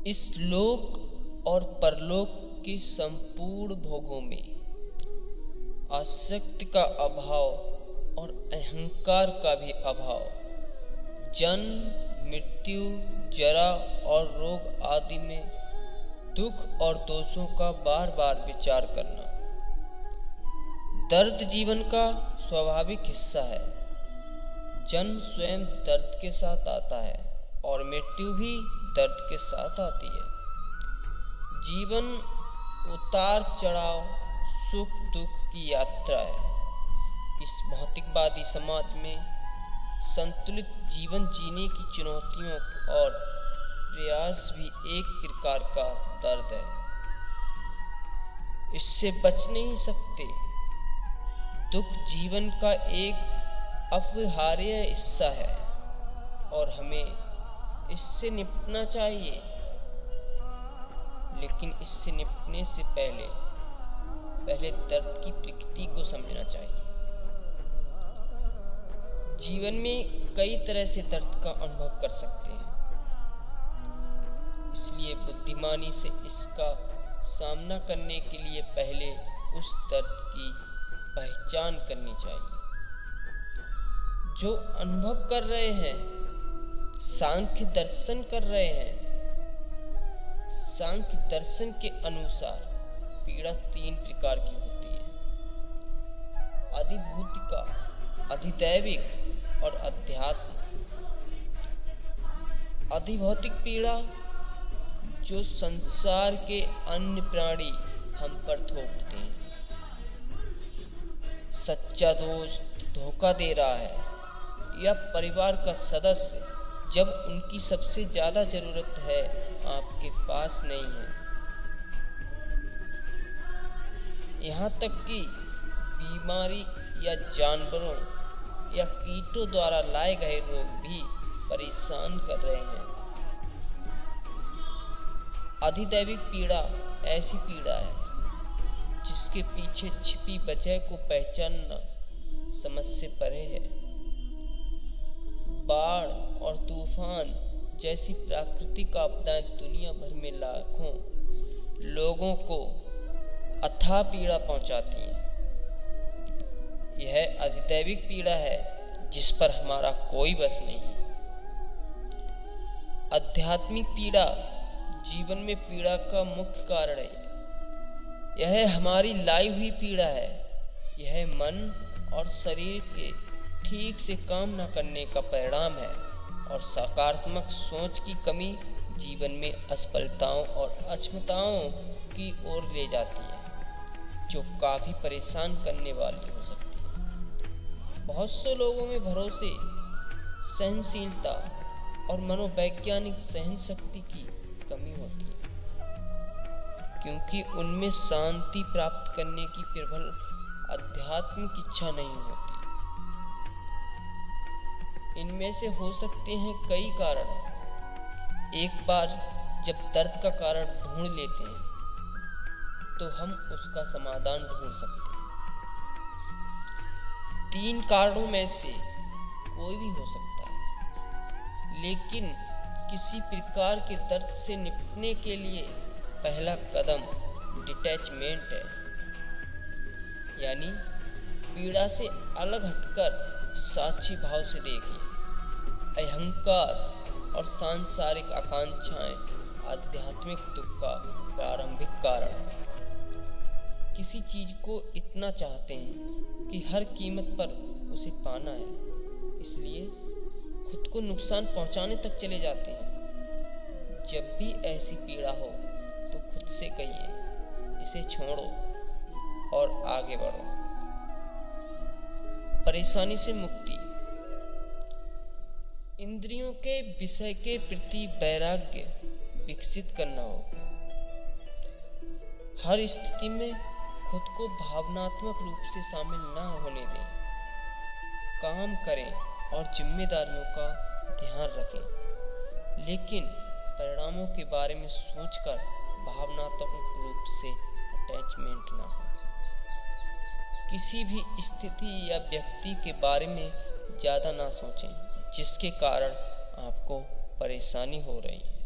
इस लोक और परलोक के संपूर्ण भोगों में आसक्ति का अभाव और अहंकार का भी अभाव, जन्म, मृत्यु, जरा और रोग आदि में दुख और दोषों का बार बार विचार करना। दर्द जीवन का स्वाभाविक हिस्सा है। जन्म स्वयं दर्द के साथ आता है और मृत्यु भी दर्द के साथ आती है। जीवन उतार चढ़ाव, सुख दुख की यात्रा है। इस भौतिकवादी समाज में संतुलित जीवन जीने की चुनौतियों और प्रयास भी एक प्रकार का दर्द है। इससे बच नहीं सकते। दुख जीवन का एक अपरिहार्य हिस्सा है और हमें इससे निपटना चाहिए। लेकिन इससे निपटने से पहले दर्द की प्रकृति को समझना चाहिए। जीवन में कई तरह से दर्द का अनुभव कर सकते हैं, इसलिए बुद्धिमानी से इसका सामना करने के लिए पहले उस दर्द की पहचान करनी चाहिए। जो अनुभव कर रहे हैं, सांख्य दर्शन कर रहे हैं। सांख्य दर्शन के अनुसार पीड़ा 3 प्रकार की होती है: अधिभौतिका, अधिदैविक और अध्यात्म। अधिभौतिक पीड़ा जो संसार के अन्य प्राणी हम पर थोपते हैं। सच्चा दोस्त धोखा दे रहा है या परिवार का सदस्य जब उनकी सबसे ज्यादा जरूरत है आपके पास नहीं है। यहाँ तक कि बीमारी या जानवरों या कीटों द्वारा लाए गए रोग भी परेशान कर रहे हैं। अधिदैविक पीड़ा ऐसी पीड़ा है जिसके पीछे छिपी वजह को पहचानना समझ से परे है। बाढ़ और तूफान जैसी प्राकृतिक आपदाएं दुनिया भर में लाखों लोगों को अथाह पीड़ा पहुंचाती हैं। यह अधिदैविक पीड़ा है जिस पर हमारा कोई बस नहीं। आध्यात्मिक पीड़ा जीवन में पीड़ा का मुख्य कारण है। यह हमारी लाई हुई पीड़ा है। यह मन और शरीर के ठीक से काम न करने का परिणाम है और सकारात्मक सोच की कमी जीवन में असफलताओं और अक्षमताओं की ओर ले जाती है, जो काफी परेशान करने वाली हो सकती है। बहुत से लोगों में भरोसे, सहनशीलता और मनोवैज्ञानिक सहन शक्ति की कमी होती है, क्योंकि उनमें शांति प्राप्त करने की प्रबल आध्यात्मिक इच्छा नहीं होती। इनमें से हो सकते हैं कई कारण। एक बार जब दर्द का कारण ढूंढ लेते हैं तो हम उसका समाधान ढूंढ सकते हैं। 3 कारणों में से कोई भी हो सकता है, लेकिन किसी प्रकार के दर्द से निपटने के लिए पहला कदम डिटैचमेंट है, यानी पीड़ा से अलग हटकर साक्षी भाव से देखिए। अहंकार और सांसारिक आकांक्षाएं आध्यात्मिक दुख का प्रारंभिक कारण है। किसी चीज को इतना चाहते हैं कि हर कीमत पर उसे पाना है, इसलिए खुद को नुकसान पहुंचाने तक चले जाते हैं। जब भी ऐसी पीड़ा हो तो खुद से कहिए, इसे छोड़ो और आगे बढ़ो। परेशानी से मुक्ति। इंद्रियों के विषय के प्रति वैराग्य विकसित करना होगा। हर स्थिति में खुद को भावनात्मक रूप से शामिल न होने दें। काम करें और जिम्मेदारियों का ध्यान रखें, लेकिन परिणामों के बारे में सोचकर भावनात्मक रूप से अटैचमेंट ना हो। किसी भी स्थिति या व्यक्ति के बारे में ज़्यादा ना सोचें जिसके कारण आपको परेशानी हो रही है।